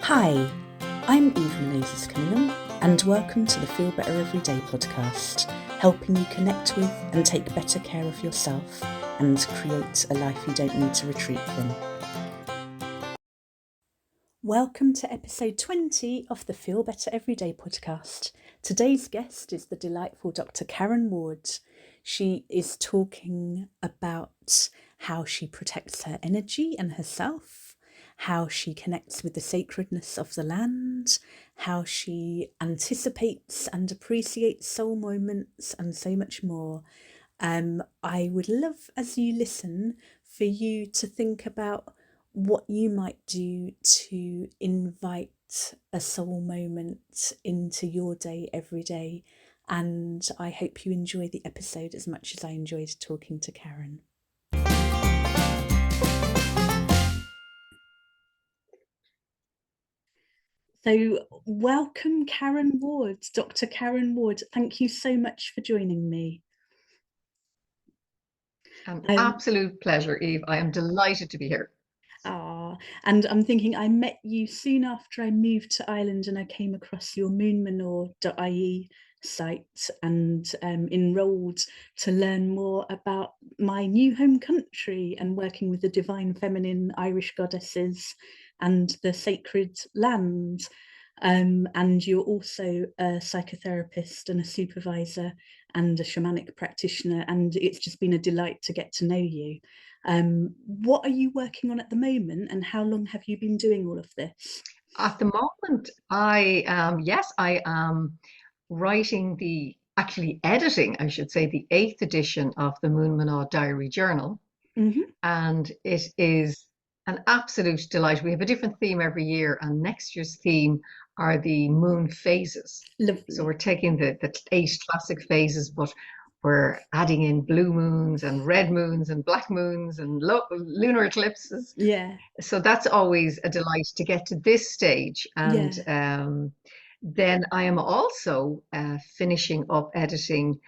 Hi, I'm Eve Menezes Cunningham, and welcome to the Feel Better Everyday podcast, helping you connect with and take better care of yourself and create a life you don't need to retreat from. Welcome to episode 20 of the Feel Better Everyday podcast. Today's guest is the delightful Dr. Karen Ward. She is talking about how she protects her energy and herself, how she connects with the sacredness of the land, how she anticipates and appreciates soul moments, and so much more. I would love, as you listen, for you to think about what you might do to invite a soul moment into your day every day. And I hope you enjoy the episode as much as I enjoyed talking to Karen. So, welcome, Karen Ward, Dr. Karen Ward. Thank you so much for joining me. An absolute pleasure, Eve. I am delighted to be here. And I'm thinking I met you soon after I moved to Ireland, and I came across your moonmanor.ie site and enrolled to learn more about my new home country and working with the divine feminine Irish goddesses and the sacred land. And you're also a psychotherapist and a supervisor and a shamanic practitioner, and it's just been a delight to get to know you. What are you working on at the moment, and how long have you been doing all of this? At the moment, I am actually editing, I should say, the 8th edition of the Moon Manaw Diary Journal. And it is an absolute delight. We have a different theme every year, and next year's theme are the moon phases. Lovely. So we're taking the 8 classic phases, but we're adding in blue moons and red moons and black moons and lunar eclipses. Yeah. So that's always a delight to get to this stage. And then I am also finishing up editing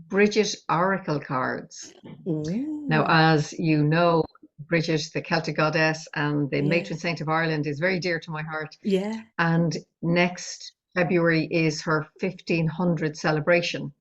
Bridget Oracle cards. Ooh. Now, as you know, Bridget, the Celtic goddess and the matron saint of Ireland, is very dear to my heart. Yeah. And next February is her 1500 celebration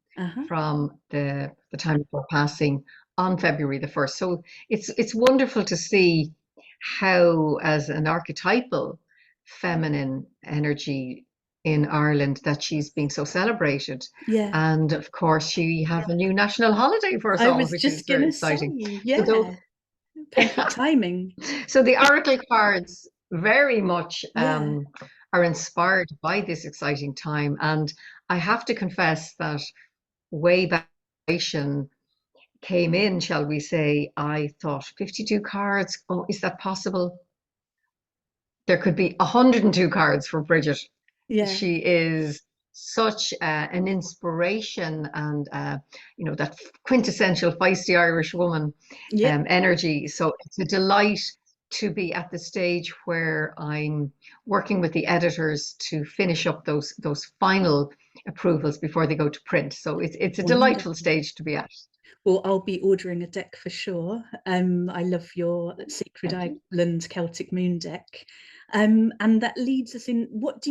from the time of her passing on February the 1st. So it's wonderful to see how, as an archetypal feminine energy in Ireland, that she's being so celebrated. Yeah. And of course, she have a new national holiday for us all, which is very exciting. Perfect timing. So the Oracle cards very much are inspired by this exciting time. And I have to confess that way back when came in, shall we say, I thought 52 cards. Oh, is that possible? There could be 102 cards for Bridget. Yeah. She is such an inspiration and, that quintessential feisty Irish woman energy. So it's a delight to be at the stage where I'm working with the editors to finish up those final approvals before they go to print. So it's a delightful stage to be at. Well, I'll be ordering a deck for sure. I love your Sacred Island Celtic Moon deck. And that leads us in, what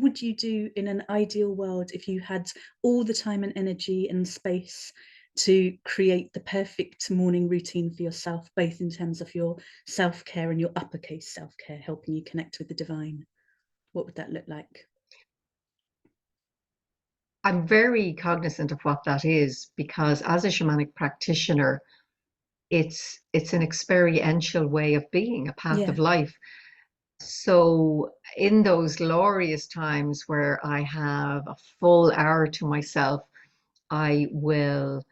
would you do in an ideal world if you had all the time and energy and space to create the perfect morning routine for yourself, both in terms of your self-care and your uppercase self-care, helping you connect with the divine? What would that look like? I'm very cognizant of what that is, because as a shamanic practitioner, it's an experiential way of being, a path of life. So in those glorious times where I have a full hour to myself, I will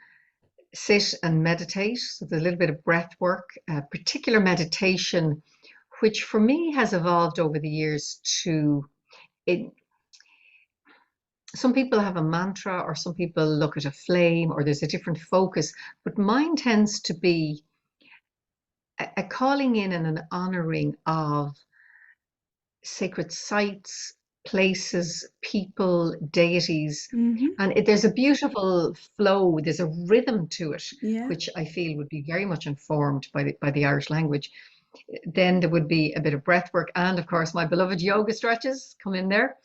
sit and meditate. So there's a little bit of breath work, particular meditation, which for me has evolved over the years to it. Some people have a mantra, or some people look at a flame, or there's a different focus, but mine tends to be a calling in and an honoring of sacred sites, places, people, deities. And there's a beautiful flow, there's a rhythm to it, which I feel would be very much informed by the Irish language. Then there would be a bit of breath work, and of course my beloved yoga stretches come in there.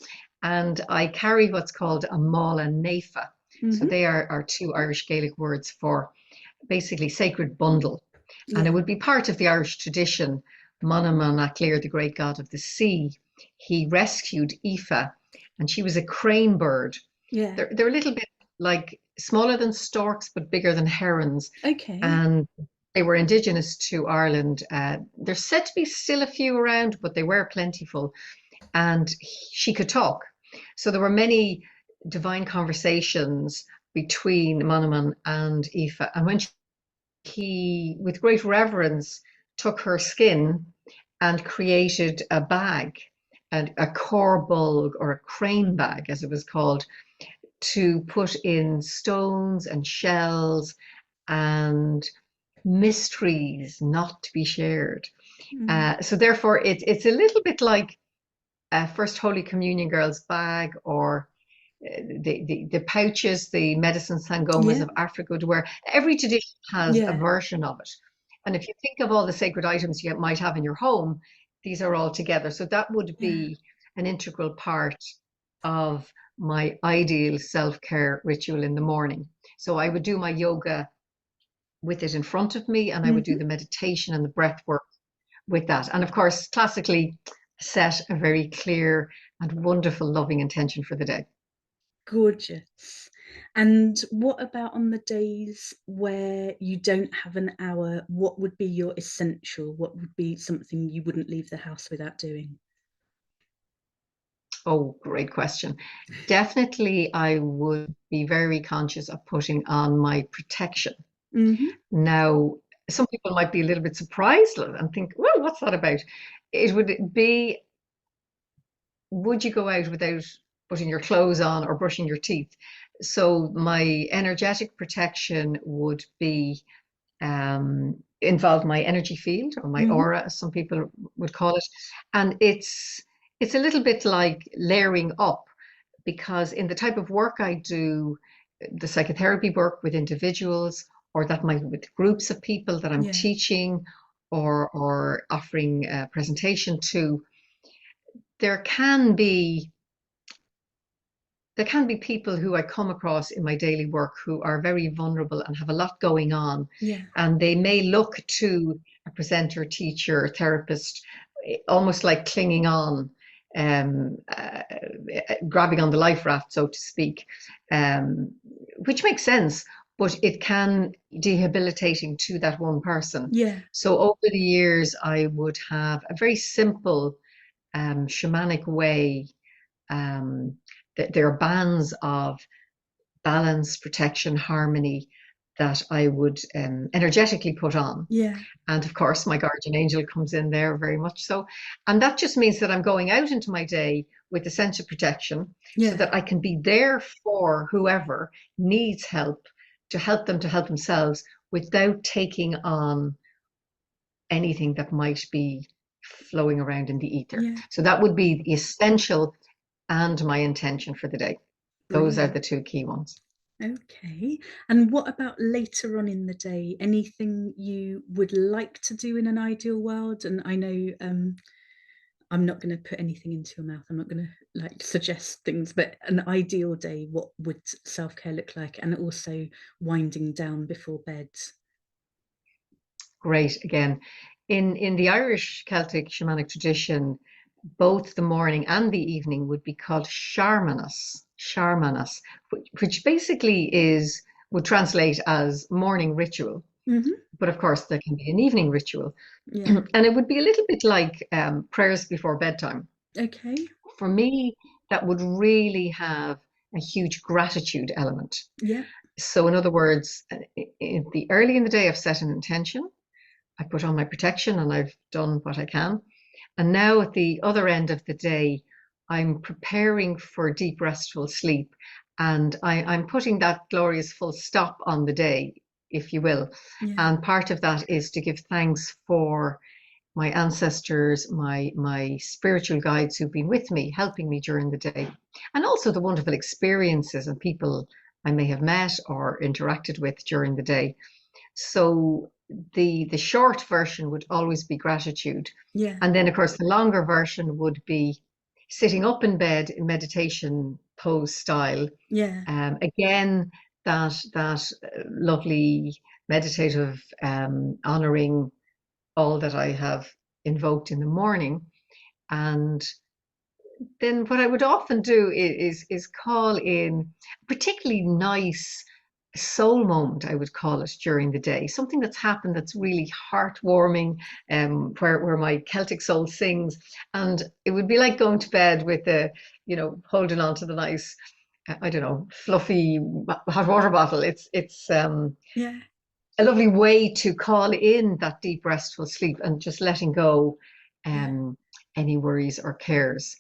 And I carry what's called a Mála Naofa. So they are two Irish Gaelic words for basically sacred bundle. And it would be part of the Irish tradition. Manannán Mac Lir, the great god of the sea, he rescued Aoife, and she was a crane bird. Yeah. They're a little bit like smaller than storks, but bigger than herons. Okay. And they were indigenous to Ireland. There's said to be still a few around, but they were plentiful. And she could talk. So there were many divine conversations between Manannán and Aoife. And when he, with great reverence, took her skin and created a bag, and a corbulg, or a crane bag, as it was called, to put in stones and shells and mysteries not to be shared. So therefore, it's a little bit like a First Holy Communion girl's bag, or the pouches, the medicine sangomas of Africa would wear. Every tradition has a version of it. And if you think of all the sacred items you might have in your home, these are all together. So that would be an integral part of my ideal self-care ritual in the morning. So I would do my yoga with it in front of me, and I would do the meditation and the breath work with that. And of course, classically set a very clear and wonderful, loving intention for the day. Gorgeous. And what about on the days where you don't have an hour? What would be your essential? What would be something you wouldn't leave the house without doing? Oh, great question. Definitely, I would be very conscious of putting on my protection. Now, some people might be a little bit surprised and think, well, what's that about? It would be, would you go out without putting your clothes on or brushing your teeth? So my energetic protection would be involve my energy field, or my aura, as some people would call it. And it's a little bit like layering up, because in the type of work I do, the psychotherapy work with individuals, or that might with groups of people that I'm teaching or offering a presentation to, there can be people who I come across in my daily work who are very vulnerable and have a lot going on. And they may look to a presenter, teacher, therapist, almost like clinging on, grabbing on the life raft, so to speak, which makes sense, but it can be debilitating to that one person. So over the years, I would have a very simple shamanic way. There are bands of balance, protection, harmony that I would energetically put on. And of course, my guardian angel comes in there very much so. And that just means that I'm going out into my day with a sense of protection, so that I can be there for whoever needs help, to help them to help themselves, without taking on anything that might be flowing around in the ether. So that would be the essential and my intention for the day. Those are the two key ones. Okay. And what about later on in the day? Anything you would like to do in an ideal world? And I know I'm not going to put anything into your mouth. I'm not going to like suggest things, but an ideal day, what would self-care look like? And also winding down before bed. Great. Again, in the Irish Celtic shamanic tradition, both the morning and the evening would be called Searmanas, which basically would translate as morning ritual. But of course, there can be an evening ritual. And it would be a little bit like prayers before bedtime. Okay. For me, that would really have a huge gratitude element. So in other words, early in the day, I've set an intention. I put on my protection, and I've done what I can. And now at the other end of the day, I'm preparing for deep, restful sleep. And I'm putting that glorious full stop on the day, if you will. And part of that is to give thanks for my ancestors, my spiritual guides who've been with me, helping me during the day. And also the wonderful experiences and people I may have met or interacted with during the day. So the short version would always be gratitude. Yeah. And then, of course, the longer version would be sitting up in bed in meditation pose style. Yeah. Again, that lovely meditative honoring all that I have invoked in the morning. And then what I would often do is call in a particularly nice soul moment, I would call it, during the day. Something that's happened that's really heartwarming, where my Celtic soul sings. And it would be like going to bed with holding on to the nice, I don't know, fluffy hot water bottle. It's Yeah. a lovely way to call in that deep, restful sleep and just letting go any worries or cares.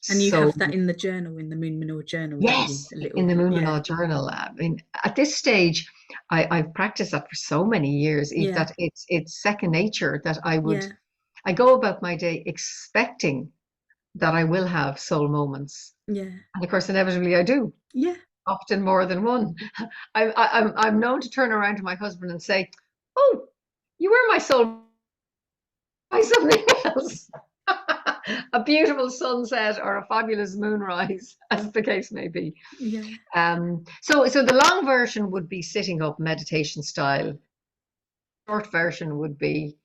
And you So have that in the journal, in the Moon Manor journal, don't you? yes, A little, in the Moon yeah, Manor journal. I mean, at this stage, I've practiced that for so many years, yeah, that it's second nature that yeah, I go about my day expecting that I will have soul moments. yeah, And of course, inevitably I do, yeah, often more than one. I'm known to turn around to my husband and say, "Oh, you were my soul by something else." A beautiful sunset or a fabulous moonrise, as the case may be. yeah. So the long version would be sitting up meditation style. Short version would be,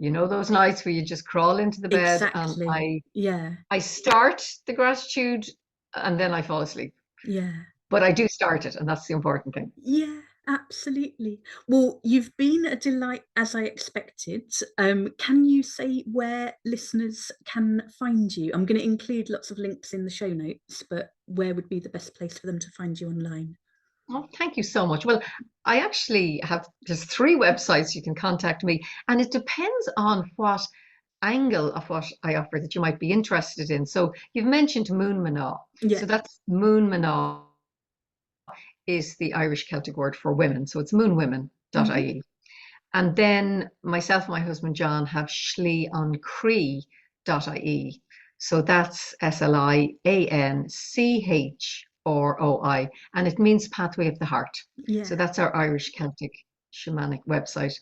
those nights where you just crawl into the bed and Exactly. Yeah, I start the gratitude and then I fall asleep. yeah. But I do start it, and that's the important thing. Yeah, absolutely. Well, you've been a delight as I expected. Can you say where listeners can find you? I'm going to include lots of links in the show notes, but where would be the best place for them to find you online? Oh, thank you so much. Well, I actually have just 3 websites you can contact me, and it depends on what angle of what I offer that you might be interested in. So you've mentioned Moon Manor. Yeah. So that's Moon Manor is the Irish Celtic word for women. So it's Hmm. moonwomen.ie. And then myself and my husband John have slianchree.ie. So that's SLIANCHROI, and it means pathway of the heart. Yeah. So that's our Irish Celtic shamanic website.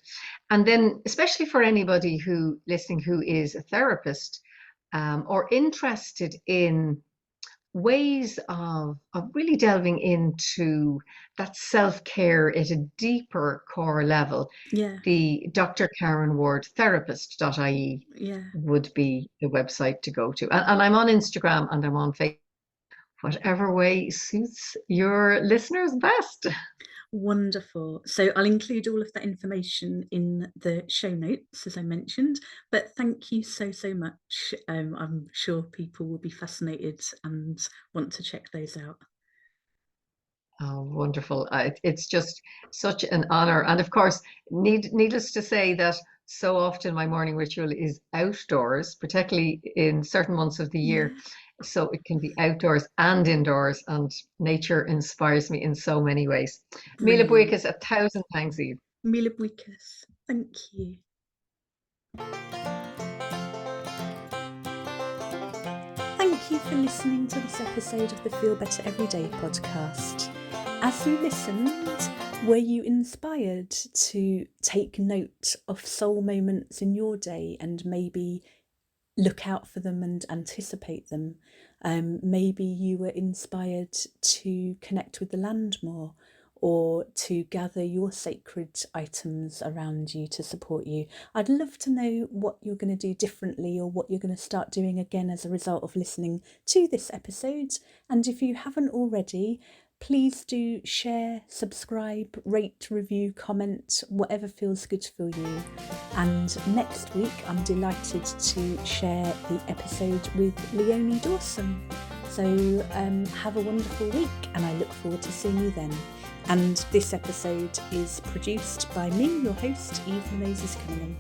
And then, especially for anybody who listening who is a therapist or interested in ways of really delving into that self-care at a deeper core level, Yeah. the Dr. Karen Ward Therapist.ie Yeah. would be the website to go to. And I'm on Instagram and I'm on Facebook, whatever way suits your listeners best. Wonderful. So I'll include all of that information in the show notes, as I mentioned. But thank you so, so much. I'm sure people will be fascinated and want to check those out. Oh, wonderful. It's just such an honor. And of course, needless to say that so often my morning ritual is outdoors, particularly in certain months of the year. Yeah. So it can be outdoors and indoors, and nature inspires me in so many ways. Mila Brilliant. Buikas, 1,000 thanks, Eve. Mila Buikas. Thank you. Thank you for listening to this episode of the Feel Better Everyday podcast. As you listened, were you inspired to take note of soul moments in your day and maybe look out for them and anticipate them? Maybe you were inspired to connect with the land more, or to gather your sacred items around you to support you. I'd love to know what you're going to do differently or what you're going to start doing again as a result of listening to this episode. And if you haven't already, please do share, subscribe, rate, review, comment, whatever feels good for you. And next week, I'm delighted to share the episode with Leonie Dawson. So have a wonderful week, and I look forward to seeing you then. And this episode is produced by me, your host, Eve Moses Cunningham.